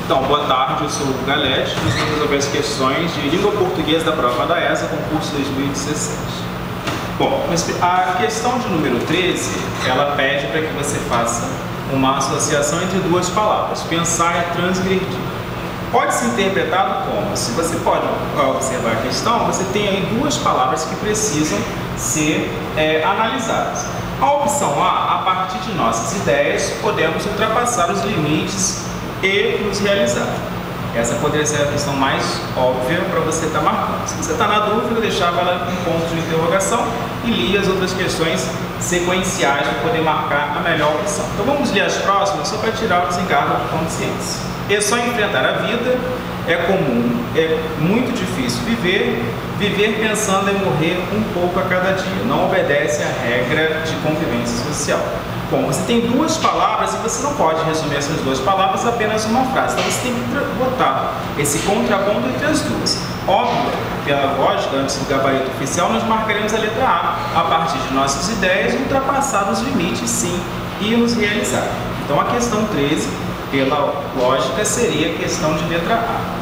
Então, boa tarde, eu sou o Galete, nós vamos resolver as questões de língua portuguesa da prova da ESA, concurso 2016. Bom, a questão de número 13, ela pede para que você faça uma associação entre duas palavras, pensar e transgredir. Pode ser interpretado como, se você pode observar a questão, você tem aí duas palavras que precisam ser analisadas. A opção A, a partir de nossas ideias, podemos ultrapassar os limites e nos realizar. Essa poderia ser a questão mais óbvia para você estar marcando. Se você está na dúvida, deixava ela com ponto de interrogação e lia as outras questões sequenciais para poder marcar a melhor opção. Então vamos ler as próximas só para tirar o desencargo de consciência. É só enfrentar a vida, é comum, é muito difícil viver pensando em morrer um pouco a cada dia, não obedece à regra de convivência social. Bom, você tem duas palavras e você não pode resumir essas duas palavras em apenas uma frase, então você tem que botar esse contraponto entre as duas. Óbvio, pela lógica, antes do gabarito oficial, nós marcaremos a letra A partir de nossas ideias, ultrapassar os limites, sim, e nos realizar. Então a questão 13, pela lógica, seria a questão de letra A.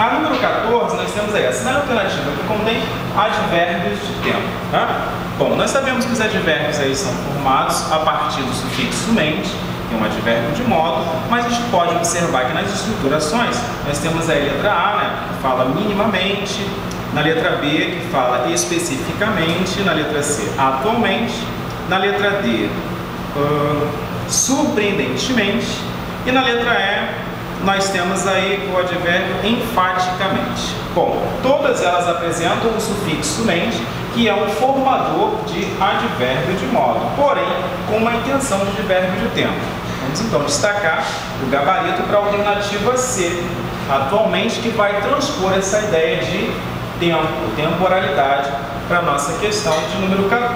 A número 14, nós temos aí a sinal alternativa que contém advérbios de tempo. Tá? Bom, nós sabemos que os advérbios aí são formados a partir do sufixo mente, que é um advérbio de modo, mas a gente pode observar que nas estruturações nós temos aí a letra A, né, que fala minimamente, na letra B, que fala especificamente, na letra C, atualmente, na letra D, surpreendentemente, e na letra E, nós temos aí o advérbio enfaticamente. Bom, todas elas apresentam o sufixo mente, que é um formador de advérbio de modo, porém com uma intenção de advérbio de tempo. Vamos então destacar o gabarito para a alternativa C, atualmente, que vai transpor essa ideia de tempo, temporalidade, para a nossa questão de número 14.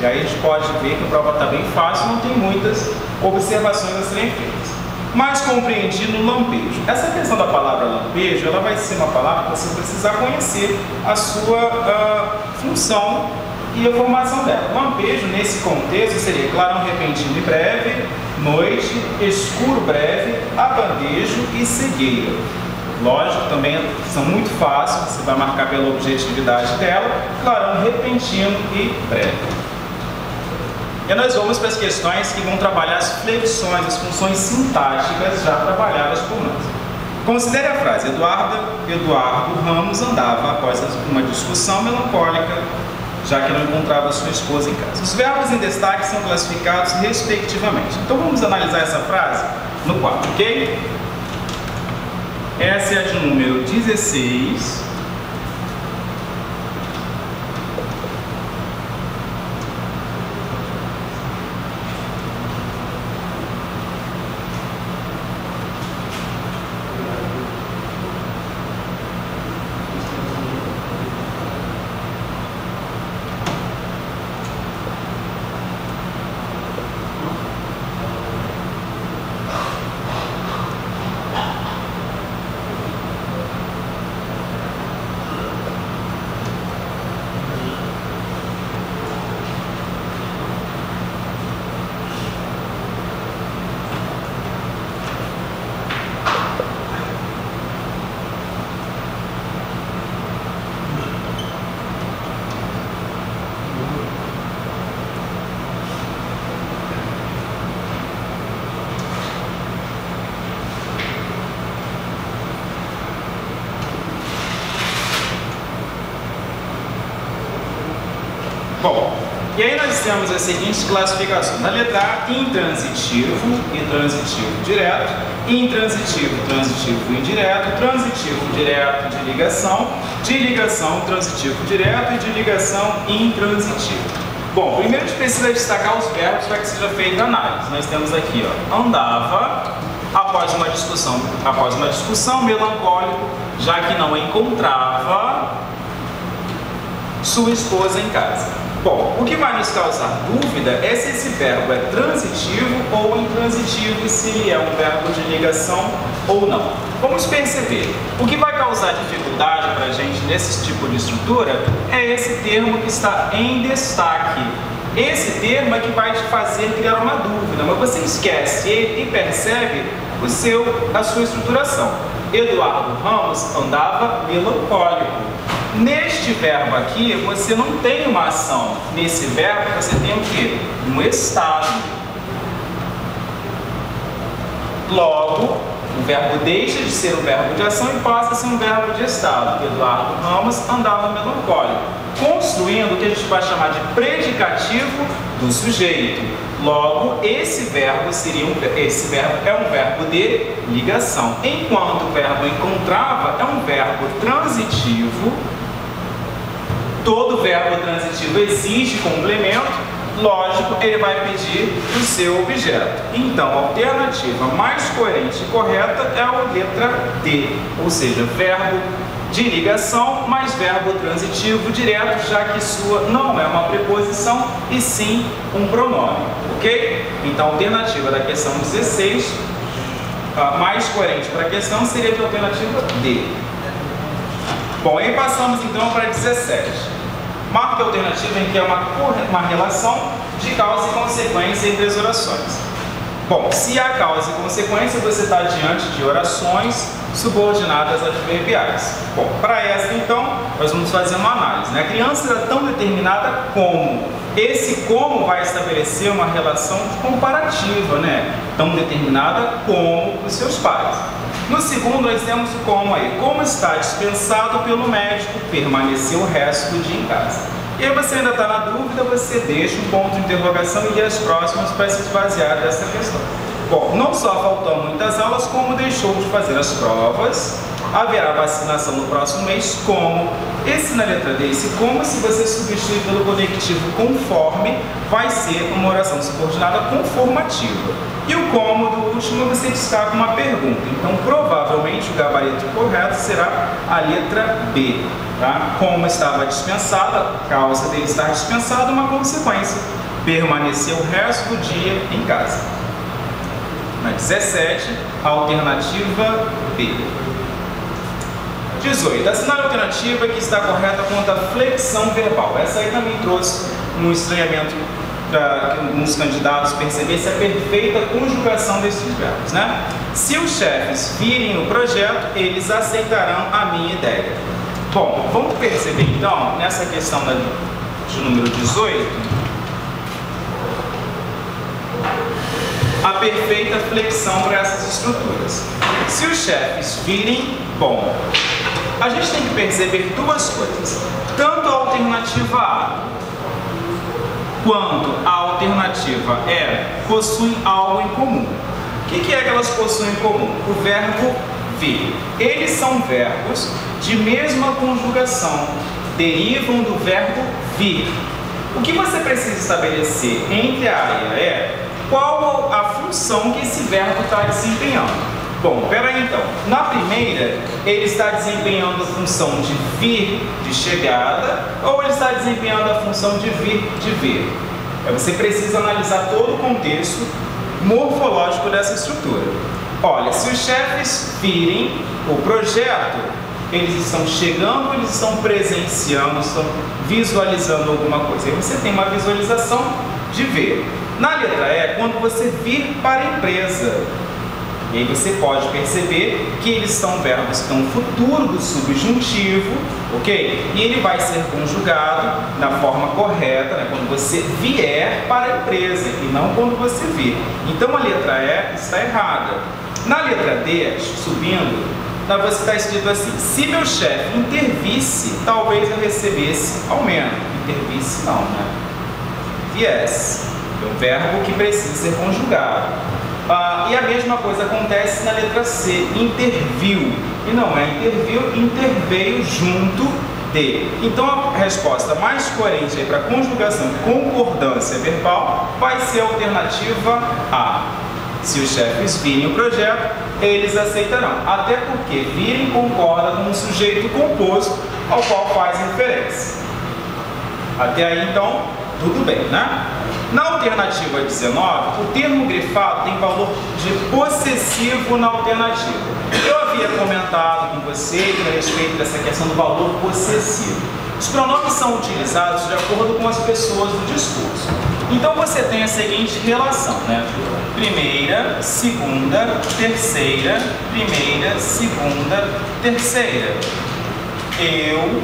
E aí a gente pode ver que a prova está bem fácil, não tem muitas observações a serem feitas. Mais compreendido no lampejo. Essa questão da palavra lampejo, ela vai ser uma palavra que você precisar conhecer a sua função e a formação dela. Lampejo, nesse contexto, seria clarão repentino e breve, noite, escuro breve, abandejo e cegueira. Lógico, também são muito fáceis, você vai marcar pela objetividade dela, clarão repentino e breve. E nós vamos para as questões que vão trabalhar as flexões, as funções sintáticas já trabalhadas por nós. Considere a frase: Eduardo Ramos andava após uma discussão melancólica, já que não encontrava sua esposa em casa. Os verbos em destaque são classificados respectivamente. Então vamos analisar essa frase no quadro, ok? Essa é a de número 16. Bom, e aí nós temos as seguintes classificações. Na letra A, intransitivo e transitivo direto, intransitivo, transitivo indireto, transitivo direto de ligação, transitivo direto e de ligação intransitivo. Bom, primeiro a gente precisa destacar os verbos para que seja feita a análise. Nós temos aqui, ó, andava após uma discussão melancólico, já que não encontrava sua esposa em casa. Bom, o que vai nos causar dúvida é se esse verbo é transitivo ou intransitivo e se ele é um verbo de ligação ou não. Vamos perceber, o que vai causar dificuldade para a gente nesse tipo de estrutura é esse termo que está em destaque. Esse termo é que vai te fazer criar uma dúvida, mas você esquece ele e percebe a sua estruturação. Eduardo Ramos andava melancólico. Neste verbo aqui, você não tem uma ação. Nesse verbo, você tem o quê? Um estado. Logo, o verbo deixa de ser um verbo de ação e passa a ser um verbo de estado. Eduardo Ramos andava melancólico, construindo o que a gente vai chamar de predicativo do sujeito. Logo, esse verbo é um verbo de ligação. Enquanto o verbo encontrava é um verbo transitivo. Todo verbo transitivo exige complemento. Lógico, ele vai pedir o seu objeto. Então, a alternativa mais coerente e correta é a letra D, ou seja, verbo de ligação mais verbo transitivo direto, já que sua não é uma preposição e sim um pronome, ok? Então, a alternativa da questão 16, a mais coerente para a questão, seria a alternativa D. Bom, aí passamos então para 17. Marque a alternativa em que é uma relação de causa e consequência entre as orações. Bom, se há causa e consequência, você está diante de orações subordinadas adverbiais. Bom, para essa então, nós vamos fazer uma análise, né? A criança é tão determinada como. Esse como vai estabelecer uma relação comparativa, né? Tão determinada como os seus pais. No segundo, nós temos o como aí. Como está dispensado pelo médico, permaneceu o resto do dia em casa. E aí você ainda está na dúvida, você deixa um ponto de interrogação e as próximas para se esvaziar dessa questão. Bom, não só faltam muitas aulas, como deixou de fazer as provas, haverá vacinação no próximo mês, como. Esse na letra D, esse como, se você substituir pelo conectivo conforme, vai ser uma oração subordinada conformativa. E o como do último você destaca uma pergunta. Então, provavelmente, o gabarito correto será a letra B. Tá? Como estava dispensada, causa dele estar dispensado, uma consequência. Permaneceu o resto do dia em casa. Na 17, a alternativa B. 18. Assinale a alternativa que está correta quanto à flexão verbal. Essa aí também trouxe um estranhamento para alguns candidatos perceberem se a perfeita conjugação desses verbos, né? Se os chefes virem o projeto, eles aceitarão a minha ideia. Bom, vamos perceber então, nessa questão de número 18, a perfeita flexão para essas estruturas. Se os chefes virem, bom, a gente tem que perceber duas coisas. Tanto a alternativa A quanto a alternativa E possuem algo em comum. O que é que elas possuem em comum? O verbo vir. Eles são verbos de mesma conjugação, derivam do verbo vir. O que você precisa estabelecer entre a A e a E? Qual a função que esse verbo está desempenhando? Bom, peraí então. Na primeira, ele está desempenhando a função de vir, de chegada, ou ele está desempenhando a função de vir, de ver? Você precisa analisar todo o contexto morfológico dessa estrutura. Olha, se os chefes virem o projeto, eles estão chegando, eles estão presenciando, estão visualizando alguma coisa. Aí você tem uma visualização de ver. Na letra E, quando você vir para a empresa, e aí você pode perceber que eles são verbos que estão no futuro do subjuntivo, ok? E ele vai ser conjugado da forma correta, né, quando você vier para a empresa e não quando você vir. Então a letra E está errada. Na letra D, subindo, você está escrito assim: se meu chefe intervisse, talvez eu recebesse aumento. Intervisse não, né? Viesse. É um verbo que precisa ser conjugado. E a mesma coisa acontece na letra C, interviu. E não é interviu, interveio junto de. Então a resposta mais coerente para a conjugação de concordância verbal vai ser a alternativa A. Se os chefes virem o projeto, eles aceitarão. Até porque virem concorda com um sujeito composto ao qual faz referência. Até aí então, tudo bem, né? Na alternativa 19, o termo grifado tem valor de possessivo na alternativa. Eu havia comentado com você a respeito dessa questão do valor possessivo. Os pronomes são utilizados de acordo com as pessoas do discurso. Então você tem a seguinte relação, né? Primeira, segunda, terceira, primeira, segunda, terceira. Eu,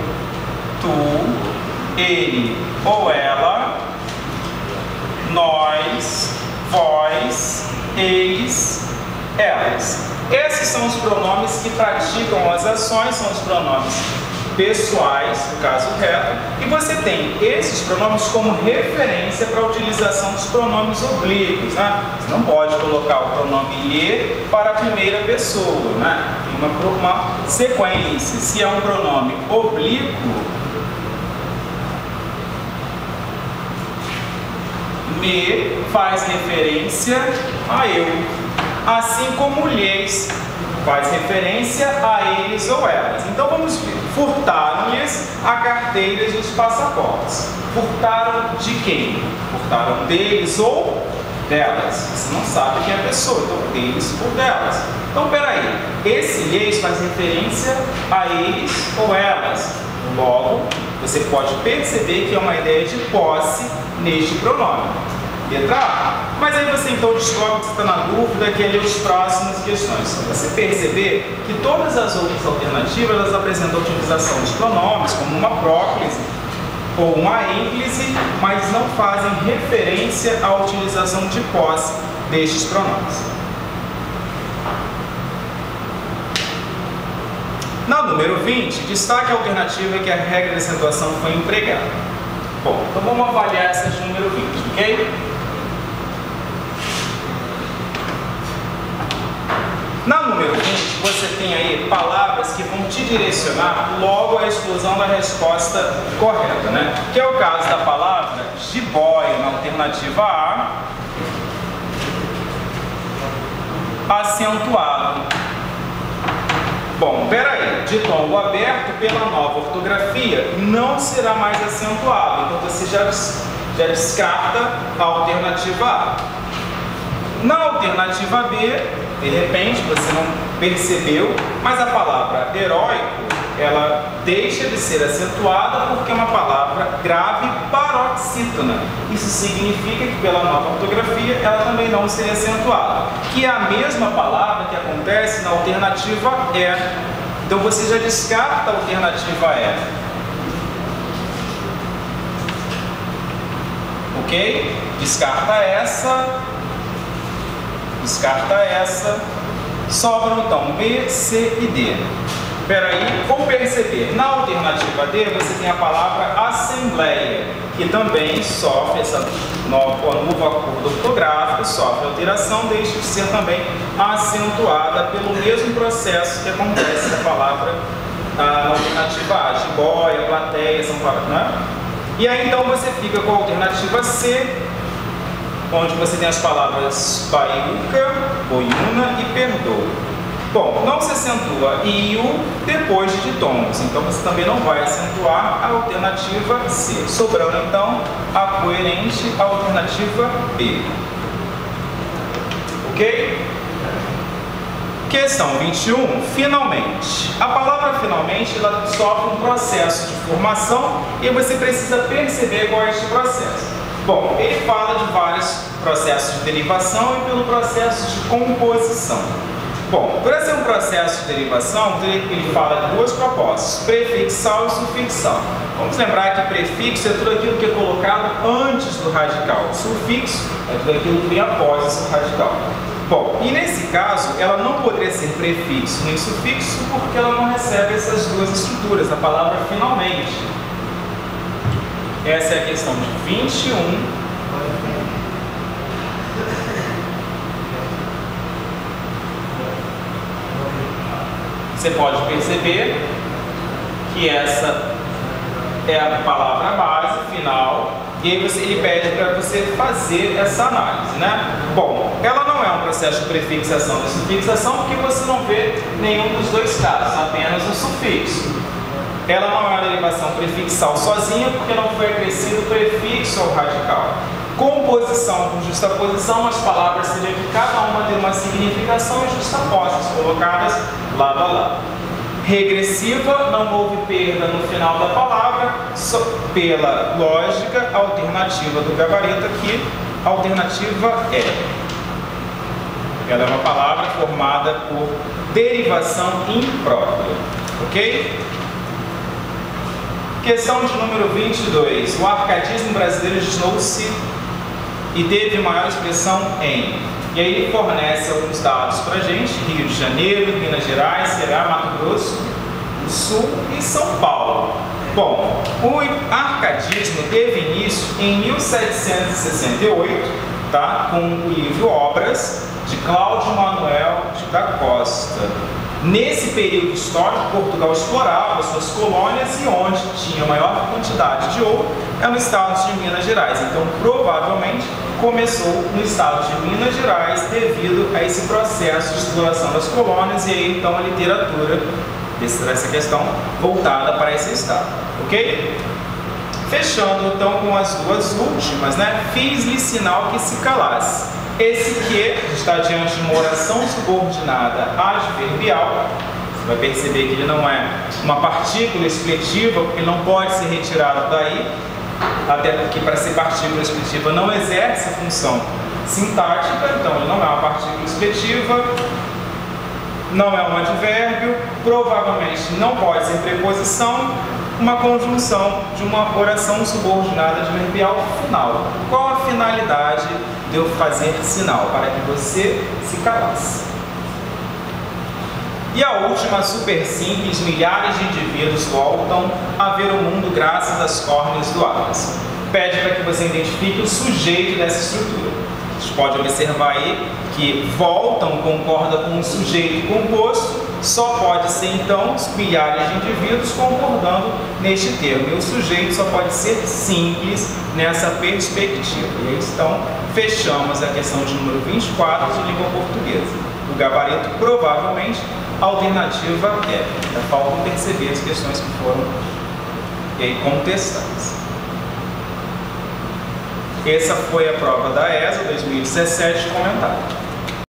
tu, ele ou ela, nós, vós, eles, elas. Esses são os pronomes que praticam as ações, são os pronomes pessoais, no caso reto, e você tem esses pronomes como referência para a utilização dos pronomes oblíquos, né? Você não pode colocar o pronome lhe para a primeira pessoa, né? Tem uma sequência. Se é um pronome oblíquo, me faz referência a eu, assim como lhes faz referência a eles ou elas. Então vamos ver. Furtaram-lhes a carteira e os passaportes. Furtaram de quem? Furtaram deles ou delas. Você não sabe quem é a pessoa, então deles ou delas. Então peraí, esse lhes faz referência a eles ou elas. Logo, você pode perceber que é uma ideia de posse neste pronome. Letra A. Mas aí você então descobre que você está na dúvida, que é ler as próximas questões. Só você perceber que todas as outras alternativas elas apresentam a utilização dos pronomes, como uma próclise ou uma ênclise, mas não fazem referência à utilização de posse destes pronomes. Na número 20, destaque a alternativa que a regra de acentuação foi empregada. Bom, então vamos avaliar essa de número 20, ok? Na número 20, você tem aí palavras que vão te direcionar logo à exclusão da resposta correta, né? Que é o caso da palavra jiboia, na alternativa A, acentuado. Bom, peraí, ditongo aberto pela nova ortografia não será mais acentuado, então você já descarta a alternativa A. Na alternativa B, de repente, você não percebeu, mas a palavra heróico, ela deixa de ser acentuada porque é uma palavra grave paroxítona. Isso significa que pela nova ortografia ela também não seria acentuada, que é a mesma palavra que acontece na alternativa E. Então você já descarta a alternativa E. Ok? Descarta essa. Descarta essa. Sobram então B, C e D. Espera aí, vou perceber. Na alternativa D você tem a palavra assembleia, que também sofre essa novo acordo ortográfico, sofre alteração, deixa de ser também acentuada pelo mesmo processo que acontece na palavra na alternativa A, jiboia, plateia, são palavras, né? E aí então você fica com a alternativa C, onde você tem as palavras baiuca, boiuna e perdoa. Bom, não se acentua iu depois de ditongos, então você também não vai acentuar a alternativa C. Sobrando então a coerente, a alternativa B. Ok? Questão 21, finalmente. A palavra finalmente ela sofre um processo de formação e você precisa perceber qual é este processo. Bom, ele fala de vários processos de derivação e pelo processo de composição. Bom, por ser um processo de derivação, ele fala de duas propostas, prefixal e sufixal. Vamos lembrar que prefixo é tudo aquilo que é colocado antes do radical, sufixo é tudo aquilo que vem após esse radical. Bom, e nesse caso, ela não poderia ser prefixo nem sufixo porque ela não recebe essas duas estruturas, a palavra finalmente. Essa é a questão de 21. Você pode perceber que essa é a palavra base, final, e aí ele pede para você fazer essa análise, né? Bom, ela não é um processo de prefixação e sufixação porque você não vê nenhum dos dois casos, apenas o sufixo. Ela não é uma derivação prefixal sozinha porque não foi acrescido prefixo ao radical. Composição com justaposição, as palavras seriam que cada uma tem uma significação e justapostas, colocadas lado a lado. regressiva, não houve perda no final da palavra, só pela lógica, a alternativa do gabarito aqui, a alternativa é. Ela é uma palavra formada por derivação imprópria, ok? Questão de número 22. O arcadismo brasileiro originou-se e teve maior expressão em... E aí ele fornece alguns dados para a gente: Rio de Janeiro, Minas Gerais, Ceará, Mato Grosso do Sul e São Paulo. Bom, o arcadismo teve início em 1768, tá? Com o livro Obras, de Cláudio Manuel da Costa. Nesse período histórico, Portugal explorava suas colônias e onde tinha maior quantidade de ouro é no estado de Minas Gerais. Então, provavelmente, começou no estado de Minas Gerais devido a esse processo de exploração das colônias e aí, então, a literatura dessa questão voltada para esse estado, ok? Fechando, então, com as duas últimas, né? Fiz-lhe sinal que se calasse. Esse que está diante de uma oração subordinada adverbial. Você vai perceber que ele não é uma partícula expletiva, porque não pode ser retirado daí, até porque para ser partícula expletiva não exerce a função sintática, então ele não é uma partícula expletiva, não é um advérbio, provavelmente não pode ser preposição, uma conjunção de uma oração subordinada adverbial final. Qual a finalidade de eu fazer sinal? Para que você se calasse. E a última, super simples: milhares de indivíduos voltam a ver o mundo graças às córneas do Atlas. Pede para que você identifique o sujeito dessa estrutura. Você pode observar aí que voltam concorda com um sujeito composto, só pode ser então milhares de indivíduos concordando neste termo. E o sujeito só pode ser simples nessa perspectiva. E aí, então, fechamos a questão de número 24 de língua portuguesa. O gabarito, provavelmente, a alternativa é. Ainda faltam perceber as questões que foram contestadas. Essa foi a prova da ESA 2017 comentada.